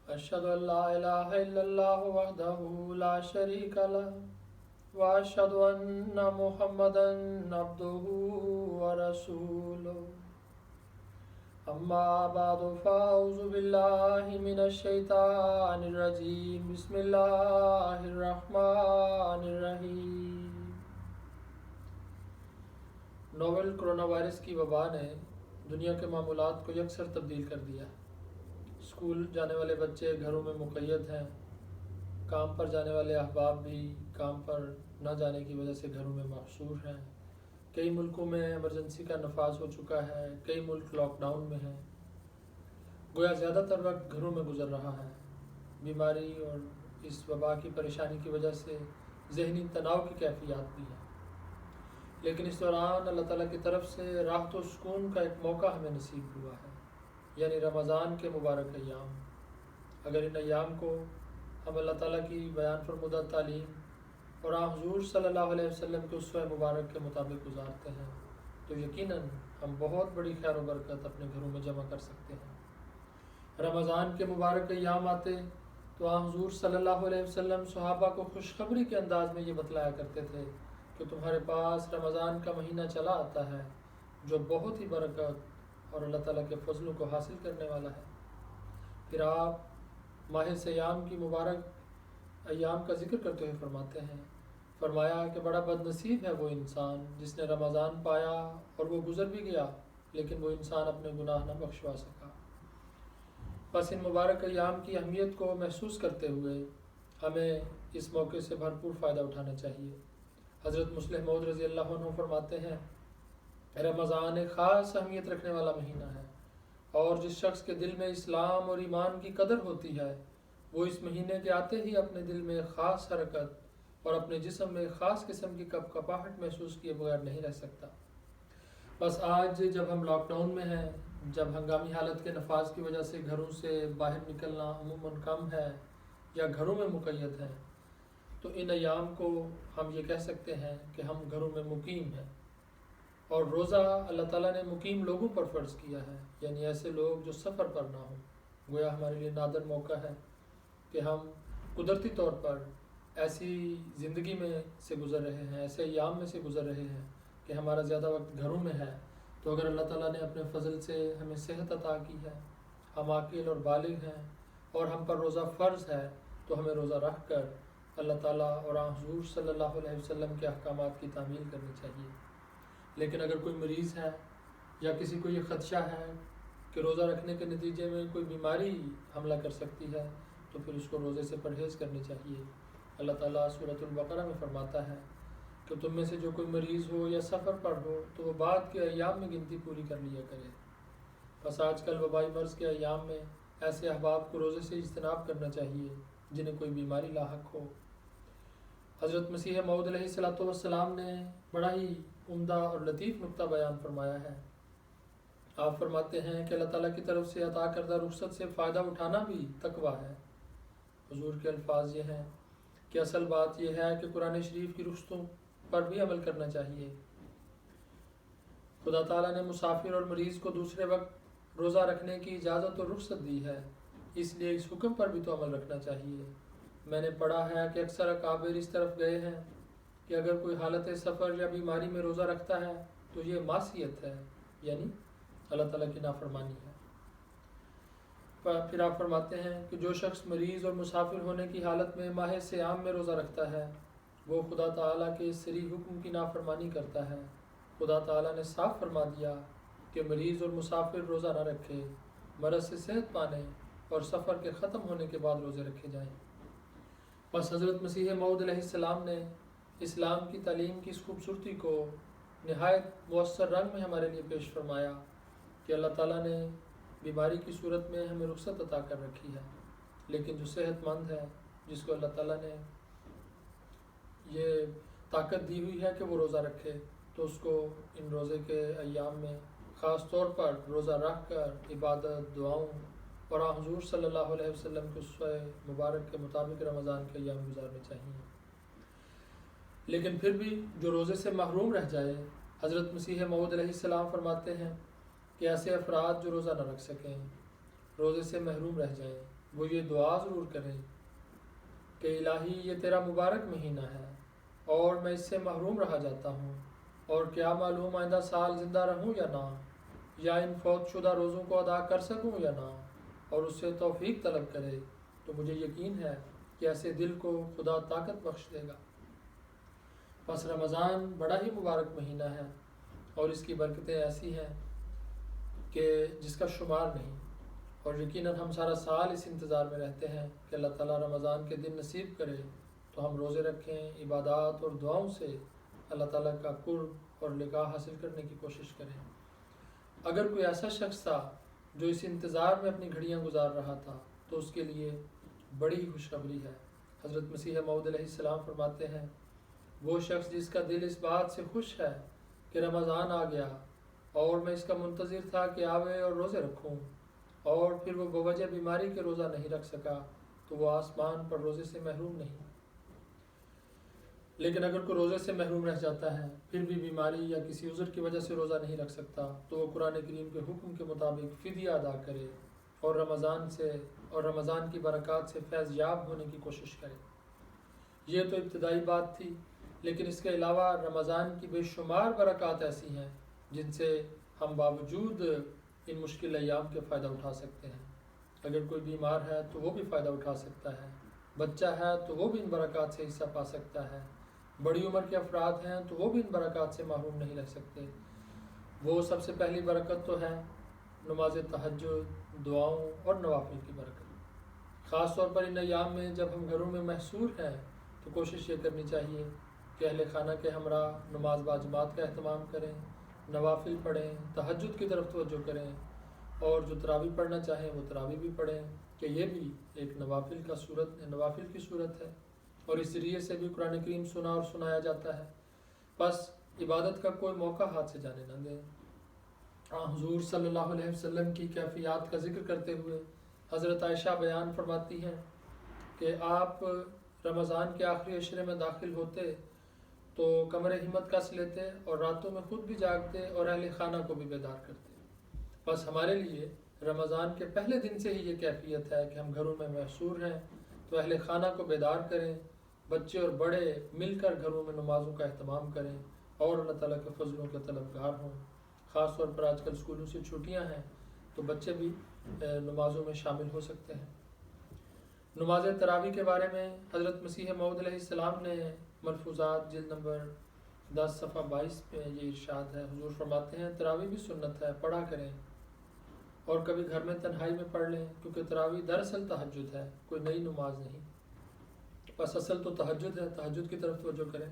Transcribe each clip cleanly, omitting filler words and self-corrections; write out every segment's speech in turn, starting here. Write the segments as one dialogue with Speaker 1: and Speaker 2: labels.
Speaker 1: أشهد أن لا إله إلا الله وحده لا شريك له وأشهد أن محمدا عبده ورسوله أما بعد فأعوذ بالله من الشيطان الرجيم بسم الله الرحمن الرحيم۔ نوول کرونا وائرس کی وبا نے دنیا کے معمولات کو یکسر تبدیل کر دیا ہے۔ اسکول جانے والے بچے گھروں میں مقید ہیں، کام پر جانے والے احباب بھی کام پر نہ جانے کی وجہ سے گھروں میں محصور ہیں۔ کئی ملکوں میں ایمرجنسی کا نفاذ ہو چکا ہے، کئی ملک لاک ڈاؤن میں ہیں۔ گویا زیادہ تر وقت گھروں میں گزر رہا ہے۔ بیماری اور اس وبا کی پریشانی کی وجہ سے ذہنی تناؤ کی کیفیات بھی ہیں، لیکن اس دوران اللہ تعالیٰ کی طرف سے راحت و سکون کا ایک موقع ہمیں نصیب ہوا ہے، یعنی رمضان کے مبارک ایام۔ اگر ان ایام کو ہم اللہ تعالیٰ کی بیان فرمودہ تعلیم اور حضور صلی اللہ علیہ وسلم کے اسوہ مبارک کے مطابق گزارتے ہیں تو یقیناً ہم بہت بڑی خیر و برکت اپنے گھروں میں جمع کر سکتے ہیں۔ رمضان کے مبارک ایام آتے تو حضور صلی اللہ علیہ وسلم صحابہ کو خوشخبری کے انداز میں یہ بتلایا کرتے تھے کہ تمہارے پاس رمضان کا مہینہ چلا آتا ہے جو بہت ہی برکت اور اللہ تعالیٰ کے فضلوں کو حاصل کرنے والا ہے۔ پھر آپ ماہ سیام کی مبارک ایام کا ذکر کرتے ہوئے فرمایا کہ بڑا بد نصیب ہے وہ انسان جس نے رمضان پایا اور وہ گزر بھی گیا لیکن وہ انسان اپنے گناہ نہ بخشوا سکا۔ بس ان مبارک ایام کی اہمیت کو محسوس کرتے ہوئے ہمیں اس موقع سے بھرپور فائدہ اٹھانا چاہیے۔ حضرت مسلم موعود رضی اللہ عنہ فرماتے ہیں، رمضان ایک خاص اہمیت رکھنے والا مہینہ ہے، اور جس شخص کے دل میں اسلام اور ایمان کی قدر ہوتی ہے وہ اس مہینے کے آتے ہی اپنے دل میں ایک خاص حرکت اور اپنے جسم میں ایک خاص قسم کی کپاہٹ محسوس کیے بغیر نہیں رہ سکتا۔ بس آج جب ہم لاک ڈاؤن میں ہیں، جب ہنگامی حالت کے نفاذ کی وجہ سے گھروں سے باہر نکلنا عموماً کم ہے یا گھروں میں مقید ہیں، تو ان ایام کو ہم یہ کہہ سکتے ہیں کہ ہم گھروں میں مقیم ہیں، اور روزہ اللہ تعالیٰ نے مقیم لوگوں پر فرض کیا ہے، یعنی ایسے لوگ جو سفر پر نہ ہوں۔ گویا ہمارے لیے نادر موقع ہے کہ ہم قدرتی طور پر ایسی زندگی میں سے گزر رہے ہیں، ایسے ایام میں سے گزر رہے ہیں کہ ہمارا زیادہ وقت گھروں میں ہے۔ تو اگر اللہ تعالیٰ نے اپنے فضل سے ہمیں صحت عطا کی ہے، ہم عاقل اور بالغ ہیں اور ہم پر روزہ فرض ہے، تو ہمیں روزہ رکھ کر اللہ تعالیٰ اور حضور صلی اللہ علیہ وسلم کے احکامات کی تعمیل کرنی چاہیے۔ لیکن اگر کوئی مریض ہے یا کسی کو یہ خدشہ ہے کہ روزہ رکھنے کے نتیجے میں کوئی بیماری حملہ کر سکتی ہے تو پھر اس کو روزے سے پرہیز کرنی چاہیے۔ اللہ تعالیٰ سورۃ البقرہ میں فرماتا ہے کہ تم میں سے جو کوئی مریض ہو یا سفر پر ہو تو وہ بعد کے ایام میں گنتی پوری کر لیا کرے۔ بس آج کل وبائی مرض کے ایام میں ایسے احباب کو روزے سے اجتناب کرنا چاہیے جنہیں کوئی بیماری لاحق ہو۔ حضرت مسیح موعود علیہ السلام نے بڑا ہی عمدہ اور لطیف نقطہ بیان فرمایا ہے۔ آپ فرماتے ہیں کہ اللہ تعالیٰ کی طرف سے عطا کردہ رخصت سے فائدہ اٹھانا بھی تقویٰ ہے۔ حضور کے الفاظ یہ ہیں کہ اصل بات یہ ہے کہ قرآن شریف کی رخصتوں پر بھی عمل کرنا چاہیے۔ خدا تعالیٰ نے مسافر اور مریض کو دوسرے وقت روزہ رکھنے کی اجازت اور رخصت دی ہے، اس لیے اس حکم پر بھی تو عمل رکھنا چاہیے۔ میں نے پڑھا ہے کہ اکثر اکابر اس طرف گئے ہیں کہ اگر کوئی حالت سفر یا بیماری میں روزہ رکھتا ہے تو یہ معصیت ہے، یعنی اللہ تعالیٰ کی نافرمانی ہے۔ پھر آپ فرماتے ہیں کہ جو شخص مریض اور مسافر ہونے کی حالت میں ماہ سیام میں روزہ رکھتا ہے وہ خدا تعالیٰ کے صریح حکم کی نافرمانی کرتا ہے۔ خدا تعالیٰ نے صاف فرما دیا کہ مریض اور مسافر روزہ نہ رکھے، مرض سے صحت پانے اور سفر کے ختم ہونے کے بعد روزے رکھے جائیں۔ بس حضرت مسیح موعود علیہ السلام نے اسلام کی تعلیم کی اس خوبصورتی کو نہایت مؤثر رنگ میں ہمارے لیے پیش فرمایا کہ اللہ تعالیٰ نے بیماری کی صورت میں ہمیں رخصت عطا کر رکھی ہے، لیکن جو صحت مند ہے، جس کو اللہ تعالیٰ نے یہ طاقت دی ہوئی ہے کہ وہ روزہ رکھے، تو اس کو ان روزے کے ایام میں خاص طور پر روزہ رکھ کر عبادت، دعاؤں اور حضور صلی اللہ علیہ وسلم کے اسوہ مبارک کے مطابق رمضان کے ایام گزارنے چاہیے۔ لیکن پھر بھی جو روزے سے محروم رہ جائے، حضرت مسیح موعود علیہ السلام فرماتے ہیں کہ ایسے افراد جو روزہ نہ رکھ سکیں، روزے سے محروم رہ جائیں، وہ یہ دعا ضرور کریں کہ الہی یہ تیرا مبارک مہینہ ہے اور میں اس سے محروم رہا جاتا ہوں، اور کیا معلوم آئندہ سال زندہ رہوں یا نہ، یا ان فوت شدہ روزوں کو ادا کر سکوں یا نہ، اور اس سے توفیق طلب کرے تو مجھے یقین ہے کہ ایسے دل کو خدا طاقت بخش دے گا۔ پس رمضان بڑا ہی مبارک مہینہ ہے اور اس کی برکتیں ایسی ہیں کہ جس کا شمار نہیں، اور یقیناً ہم سارا سال اس انتظار میں رہتے ہیں کہ اللہ تعالیٰ رمضان کے دن نصیب کرے تو ہم روزے رکھیں، عبادات اور دعاؤں سے اللہ تعالیٰ کا قرب اور لقاء حاصل کرنے کی کوشش کریں۔ اگر کوئی ایسا شخص تھا جو اس انتظار میں اپنی گھڑیاں گزار رہا تھا تو اس کے لیے بڑی ہی خوشخبری ہے۔ حضرت مسیح موعود علیہ السلام فرماتے ہیں، وہ شخص جس کا دل اس بات سے خوش ہے کہ رمضان آ گیا اور میں اس کا منتظر تھا کہ آوے اور روزے رکھوں، اور پھر وہ بوجہ بیماری کے روزہ نہیں رکھ سکا تو وہ آسمان پر روزے سے محروم نہیں۔ لیکن اگر کوئی روزے سے محروم رہ جاتا ہے پھر بھی بیماری یا کسی عذر کی وجہ سے روزہ نہیں رکھ سکتا تو وہ قرآن کریم کے حکم کے مطابق فدیہ ادا کرے اور رمضان کی برکات سے فیض یاب ہونے کی کوشش کرے۔ یہ تو ابتدائی بات تھی، لیکن اس کے علاوہ رمضان کی بے شمار برکات ایسی ہیں جن سے ہم باوجود ان مشکل ایام کے فائدہ اٹھا سکتے ہیں۔ اگر کوئی بیمار ہے تو وہ بھی فائدہ اٹھا سکتا ہے، بچہ ہے تو وہ بھی ان برکات سے حصہ پا سکتا ہے، بڑی عمر کے افراد ہیں تو وہ بھی ان برکات سے محروم نہیں رہ سکتے۔ وہ سب سے پہلی برکت تو ہے نماز تہجد، دعاؤں اور نوافل کی برکت۔ خاص طور پر ان ایام میں جب ہم گھروں میں محصور ہیں تو کوشش یہ کرنی چاہیے کہ اہل خانہ کے ہمراہ نماز باجماعت کا اہتمام کریں، نوافل پڑھیں، تہجد کی طرف توجہ کریں، اور جو تراویح پڑھنا چاہیں وہ تراویح بھی پڑھیں کہ یہ بھی ایک نوافل کی صورت ہے، اور اس ذریعے سے بھی قرآن کریم سنا اور سنایا جاتا ہے۔ بس عبادت کا کوئی موقع ہاتھ سے جانے نہ دیں۔ حضور صلی اللہ علیہ وسلم کی کیفیات کا ذکر کرتے ہوئے حضرت عائشہ بیان فرماتی ہیں کہ آپ رمضان کے آخری عشرے میں داخل ہوتے تو کمر ہمت کس لیتے اور راتوں میں خود بھی جاگتے اور اہل خانہ کو بھی بیدار کرتے۔ بس ہمارے لیے رمضان کے پہلے دن سے ہی یہ کیفیت ہے کہ ہم گھروں میں محصور ہیں تو اہل خانہ کو بیدار کریں، بچے اور بڑے مل کر گھروں میں نمازوں کا اہتمام کریں اور اللہ تعالیٰ کے فضلوں کے طلبگار ہوں۔ خاص طور پر آج کل اسکولوں سے چھٹیاں ہیں تو بچے بھی نمازوں میں شامل ہو سکتے ہیں۔ نماز تراویح کے بارے میں حضرت مسیح موعود علیہ السلام نے ملفوظات جلد نمبر 10 صفحہ 22 پہ یہ ارشاد ہے۔ حضور فرماتے ہیں، تراویح بھی سنت ہے، پڑھا کریں، اور کبھی گھر میں تنہائی میں پڑھ لیں، کیونکہ تراویح دراصل تہجد ہے، کوئی نئی نماز نہیں۔ بس اصل تو تہجد ہے، تہجد کی طرف توجہ کریں،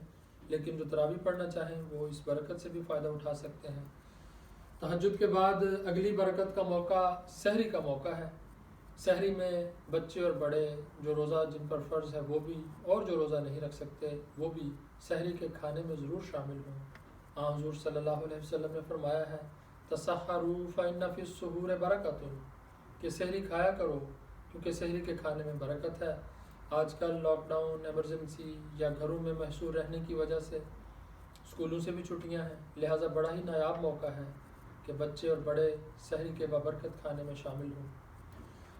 Speaker 1: لیکن جو تراویح پڑھنا چاہیں وہ اس برکت سے بھی فائدہ اٹھا سکتے ہیں۔ تہجد کے بعد اگلی برکت کا موقع سحری کا موقع ہے۔ سحری میں بچے اور بڑے، جو روزہ جن پر فرض ہے وہ بھی، اور جو روزہ نہیں رکھ سکتے وہ بھی سحری کے کھانے میں ضرور شامل ہوں۔ حضور صلی اللہ علیہ وسلم نے فرمایا ہے، تسحروا فإن فی السحور برکۃ، کہ سحری کھایا کرو کیونکہ سحری کے کھانے میں برکت ہے۔ آج کل لاک ڈاؤن، ایمرجنسی یا گھروں میں محصور رہنے کی وجہ سے اسکولوں سے بھی چھٹیاں ہیں، لہٰذا بڑا ہی نایاب موقع ہے کہ بچے اور بڑے سحری کے بابرکت کھانے میں شامل ہوں۔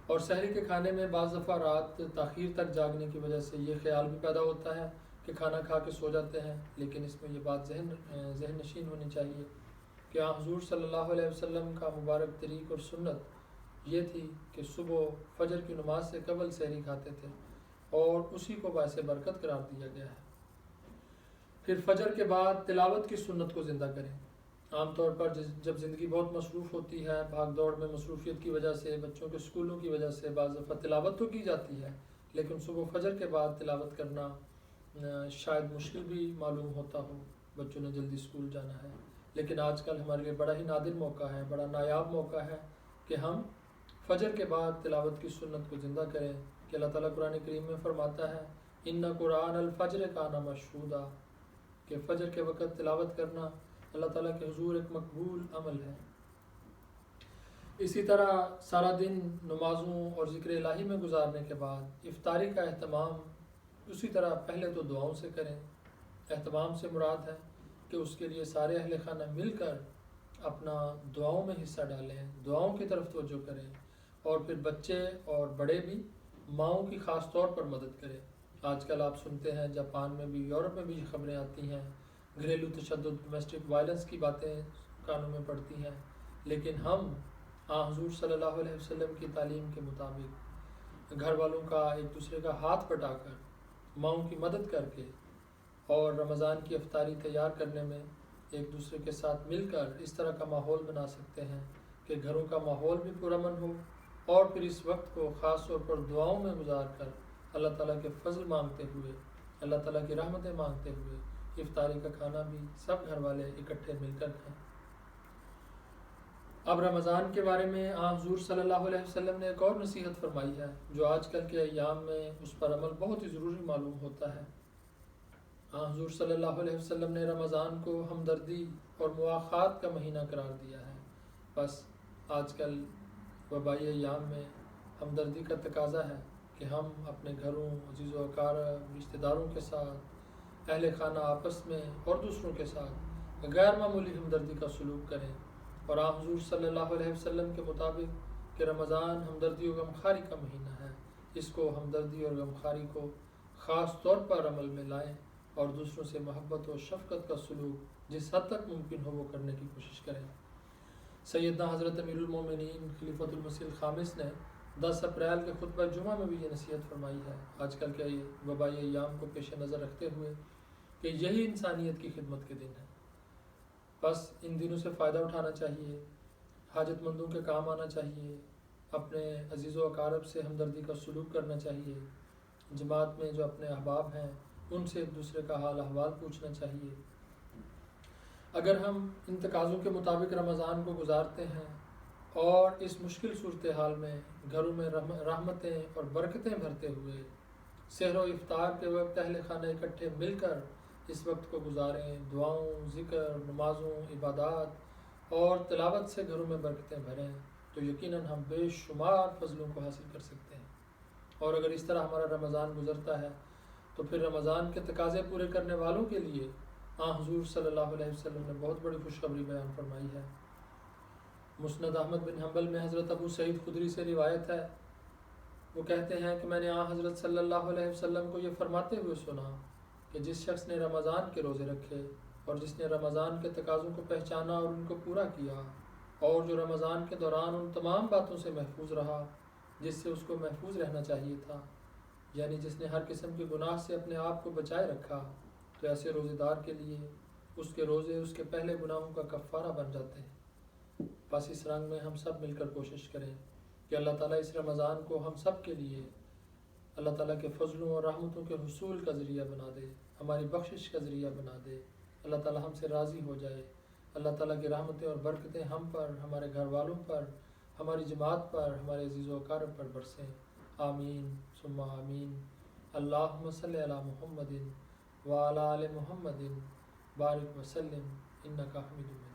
Speaker 1: اور سحری کے کھانے میں بعض دفعہ رات تاخیر تک جاگنے کی وجہ سے یہ خیال بھی پیدا ہوتا ہے کہ کھانا کھا کے سو جاتے ہیں، لیکن اس میں یہ بات ذہن نشین ہونی چاہیے کہ حضور صلی اللہ علیہ وسلم کا مبارک طریق اور سنت یہ تھی کہ صبح فجر کی نماز سے قبل سحری کھاتے تھے، اور اسی کو باعث برکت قرار دیا گیا ہے۔ پھر فجر کے بعد تلاوت کی سنت کو زندہ کریں۔ عام طور پر جب زندگی بہت مصروف ہوتی ہے، بھاگ دوڑ میں مصروفیت کی وجہ سے، بچوں کے اسکولوں کی وجہ سے بعض دفعہ تلاوت تو کی جاتی ہے، لیکن صبح فجر کے بعد تلاوت کرنا شاید مشکل بھی معلوم ہوتا ہو، بچوں نے جلدی اسکول جانا ہے، لیکن آج کل ہمارے لیے بڑا ہی نادر موقع ہے، بڑا نایاب موقع ہے کہ ہم فجر کے بعد تلاوت کی سنت کو زندہ کریں کہ اللہ تعالیٰ قرآن کریم میں فرماتا ہے، ان قرآن الفجر کان مشہودا، کہ فجر کے وقت تلاوت کرنا اللہ تعالیٰ کے حضور ایک مقبول عمل ہے۔ اسی طرح سارا دن نمازوں اور ذکر الہی میں گزارنے کے بعد افطاری کا اہتمام اسی طرح پہلے تو دعاؤں سے کریں۔ اہتمام سے مراد ہے کہ اس کے لیے سارے اہل خانہ مل کر اپنا دعاؤں میں حصہ ڈالیں، دعاؤں کی طرف توجہ کریں، اور پھر بچے اور بڑے بھی ماؤں کی خاص طور پر مدد کریں۔ آج کل آپ سنتے ہیں جاپان میں بھی، یورپ میں بھی یہ خبریں آتی ہیں، گھریلو تشدد، ڈومیسٹک وائلنس کی باتیں کانوں میں پڑتی ہیں، لیکن ہم حضور صلی اللہ علیہ وسلم کی تعلیم کے مطابق گھر والوں کا ایک دوسرے کا ہاتھ پٹا کر، ماؤں کی مدد کر کے اور رمضان کی افطاری تیار کرنے میں ایک دوسرے کے ساتھ مل کر اس طرح کا ماحول بنا سکتے ہیں کہ گھروں کا ماحول بھی پرامن ہو، اور پھر اس وقت کو خاص طور پر دعاؤں میں گزار کر اللہ تعالیٰ کے فضل مانگتے ہوئے، اللہ تعالیٰ کی رحمتیں مانگتے ہوئے افطاری کا کھانا بھی سب گھر والے اکٹھے مل کر کھائیں۔ اب رمضان کے بارے میں حضور صلی اللہ علیہ وسلم نے ایک اور نصیحت فرمائی ہے جو آج کل کے ایام میں اس پر عمل بہت ہی ضروری معلوم ہوتا ہے۔ حضور صلی اللہ علیہ وسلم نے رمضان کو ہمدردی اور مواخات کا مہینہ قرار دیا ہے۔ بس آج کل وبائی ایام میں ہمدردی کا تقاضا ہے کہ ہم اپنے گھروں، عزیز و اقارب، رشتہ داروں کے ساتھ، اہل خانہ آپس میں اور دوسروں کے ساتھ غیر معمولی ہمدردی کا سلوک کریں، اور حضور صلی اللہ علیہ وسلم کے مطابق کہ رمضان ہمدردی و غمخواری کا مہینہ ہے، اس کو ہمدردی اور غمخواری کو خاص طور پر عمل میں لائیں اور دوسروں سے محبت و شفقت کا سلوک جس حد تک ممکن ہو وہ کرنے کی کوشش کریں۔ سیدنا حضرت امیر المومنین خلیفۃ المسیح الخامس نے 10 اپریل کے خطبہ جمعہ میں بھی یہ نصیحت فرمائی ہے، آج کل کے وبائی ایام کو پیش نظر رکھتے ہوئے، کہ یہی انسانیت کی خدمت کے دن ہے۔ بس ان دنوں سے فائدہ اٹھانا چاہیے، حاجت مندوں کے کام آنا چاہیے، اپنے عزیز و اقارب سے ہمدردی کا سلوک کرنا چاہیے، جماعت میں جو اپنے احباب ہیں ان سے ایک دوسرے کا حال احوال پوچھنا چاہیے۔ اگر ہم ان تقاضوں کے مطابق رمضان کو گزارتے ہیں اور اس مشکل صورتحال میں گھروں میں رحمتیں اور برکتیں بھرتے ہوئے سحر و افطار کے وقت اہل خانہ اکٹھے مل کر اس وقت کو گزاریں، دعاؤں، ذکر، نمازوں، عبادات اور تلاوت سے گھروں میں برکتیں بھریں، تو یقیناً ہم بے شمار فضلوں کو حاصل کر سکتے ہیں۔ اور اگر اس طرح ہمارا رمضان گزرتا ہے تو پھر رمضان کے تقاضے پورے کرنے والوں کے لیے حضور صلی اللہ علیہ وسلم نے بہت بڑی خوشخبری بیان فرمائی ہے۔ مسند احمد بن حنبل میں حضرت ابو سعید خدری سے روایت ہے، وہ کہتے ہیں کہ میں نے حضرت صلی اللہ علیہ وسلم کو یہ فرماتے ہوئے سنا کہ جس شخص نے رمضان کے روزے رکھے اور جس نے رمضان کے تقاضوں کو پہچانا اور ان کو پورا کیا، اور جو رمضان کے دوران ان تمام باتوں سے محفوظ رہا جس سے اس کو محفوظ رہنا چاہیے تھا، یعنی جس نے ہر قسم کے گناہ سے اپنے آپ کو بچائے رکھا، تو ایسے روزے دار کے لیے اس کے روزے اس کے پہلے گناہوں کا کفارہ بن جاتے ہیں۔ بس اس رنگ میں ہم سب مل کر کوشش کریں کہ اللہ تعالیٰ اس رمضان کو ہم سب کے لیے اللہ تعالیٰ کے فضلوں اور رحمتوں کے حصول کا ذریعہ بنا دے، ہماری بخشش کا ذریعہ بنا دے، اللہ تعالیٰ ہم سے راضی ہو جائے، اللہ تعالیٰ کی رحمتیں اور برکتیں ہم پر، ہمارے گھر والوں پر، ہماری جماعت پر، ہمارے عزیز و اقارب پر برسیں۔ آمین ثم آمین۔ اللہم صلی علی محمد وعلی آل محمد بارک وسلم انک حمید مجید۔